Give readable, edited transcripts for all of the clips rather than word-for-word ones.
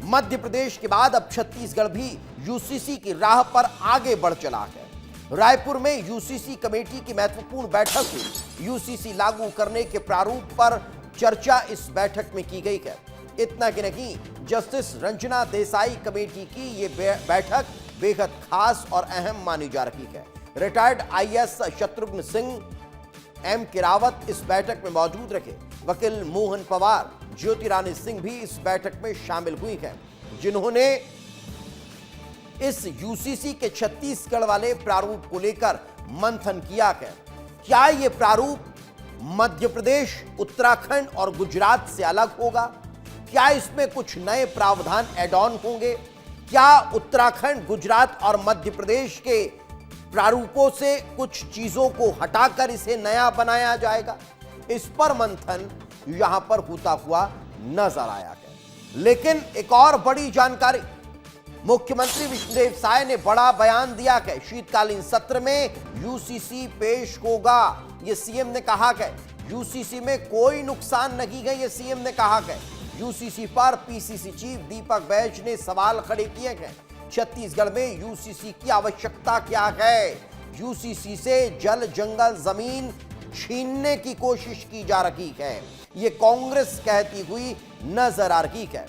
मध्य प्रदेश के बाद अब छत्तीसगढ़ भी यूसीसी की राह पर आगे बढ़ चला है। रायपुर में यूसीसी कमेटी की महत्वपूर्ण बैठक हुई। यूसीसी लागू करने के प्रारूप पर चर्चा इस बैठक में की गई है। इतना कि नहीं, जस्टिस रंजना देसाई कमेटी की ये बैठक बेहद खास और अहम मानी जा रही है। Retired IAS Shatrughan Singh, M Kirawat इस बैठक में मौजूद रहे। वकील मोहन पवार, ज्योतिरानी सिंह भी इस बैठक में शामिल हुई हैं, जिन्होंने इस यूसीसी के छत्तीसगढ़ वाले प्रारूप को लेकर मंथन किया है। क्या यह प्रारूप मध्य प्रदेश, उत्तराखंड और गुजरात से अलग होगा? क्या इसमें कुछ नए प्रावधान एड ऑन होंगे? क्या उत्तराखंड, गुजरात और मध्य प्रदेश के प्रारूपों से कुछ चीजों को हटाकर इसे नया बनाया जाएगा? इस पर मंथन यहां पर होता हुआ नजर आया है। लेकिन एक और बड़ी जानकारी, मुख्यमंत्री विष्णुदेव साय ने बड़ा बयान दिया है। शीतकालीन सत्र में यूसीसी पेश होगा, यह सीएम ने कहा है। यूसीसी में कोई नुकसान नहीं है, यह सीएम ने कहा है। यूसीसी पर पीसीसी चीफ दीपक बैज ने सवाल खड़े किए हैं। छत्तीसगढ़ में यूसीसी की आवश्यकता क्या है? यूसीसी से जल, जंगल, जमीन छीनने की कोशिश की जा रही है, यह कांग्रेस कहती हुई नजर आ रही है।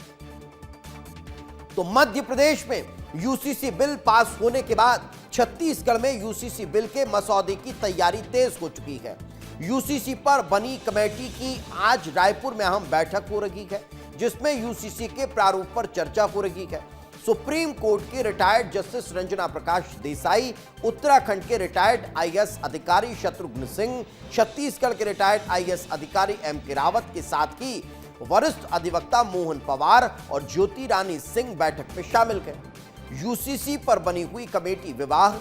तो मध्य प्रदेश में यूसीसी बिल पास होने के बाद छत्तीसगढ़ में यूसीसी बिल के मसौदे की तैयारी तेज हो चुकी है। यूसीसी पर बनी कमेटी की आज रायपुर में अहम बैठक हो रही है, जिसमें यूसीसी के प्रारूप पर चर्चा हो रही है। सुप्रीम कोर्ट के रिटायर्ड जस्टिस रंजना प्रकाश देसाई, उत्तराखंड के रिटायर्ड आईएएस अधिकारी शत्रुघ्न सिंह, छत्तीसगढ़ के रिटायर्ड आईएएस अधिकारी एम किरावत के साथ ही वरिष्ठ अधिवक्ता मोहन पवार और ज्योतिरानी सिंह बैठक में शामिल हैं। यूसीसी पर बनी हुई कमेटी विवाह,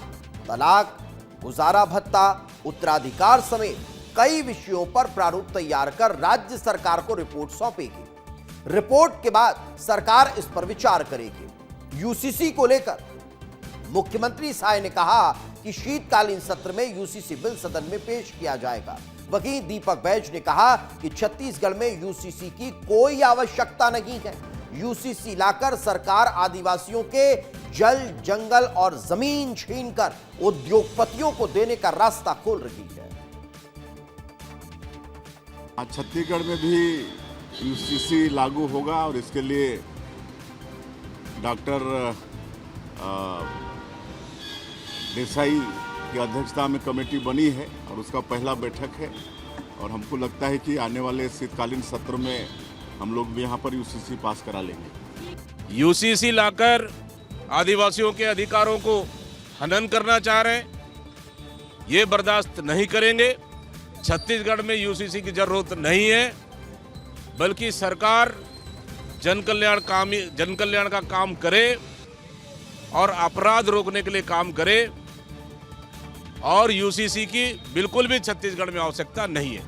तलाक, गुजारा भत्ता, उत्तराधिकार समेत कई विषयों पर प्रारूप तैयार कर राज्य सरकार को रिपोर्ट सौंपेगी। रिपोर्ट के बाद सरकार इस पर विचार करेगी। यूसीसी को लेकर मुख्यमंत्री साय ने कहा कि शीतकालीन सत्र में यूसीसी बिल सदन में पेश किया जाएगा। वहीं दीपक बैज ने कहा कि छत्तीसगढ़ में यूसीसी की कोई आवश्यकता नहीं है। यूसीसी लाकर सरकार आदिवासियों के जल, जंगल और जमीन छीनकर उद्योगपतियों को देने का रास्ता खोल रही है। छत्तीसगढ़ में भी यूसीसी लागू होगा और इसके लिए डॉक्टर देसाई की अध्यक्षता में कमेटी बनी है और उसका पहला बैठक है। और हमको लगता है कि आने वाले शीतकालीन सत्र में हम लोग भी यहाँ पर यूसीसी पास करा लेंगे। यूसीसी लाकर आदिवासियों के अधिकारों को हनन करना चाह रहे हैं, ये बर्दाश्त नहीं करेंगे। छत्तीसगढ़ में यूसीसी की जरूरत नहीं है, बल्कि सरकार जन कल्याण का काम करे और अपराध रोकने के लिए काम करे। और यूसीसी की बिल्कुल भी छत्तीसगढ़ में आवश्यकता नहीं है।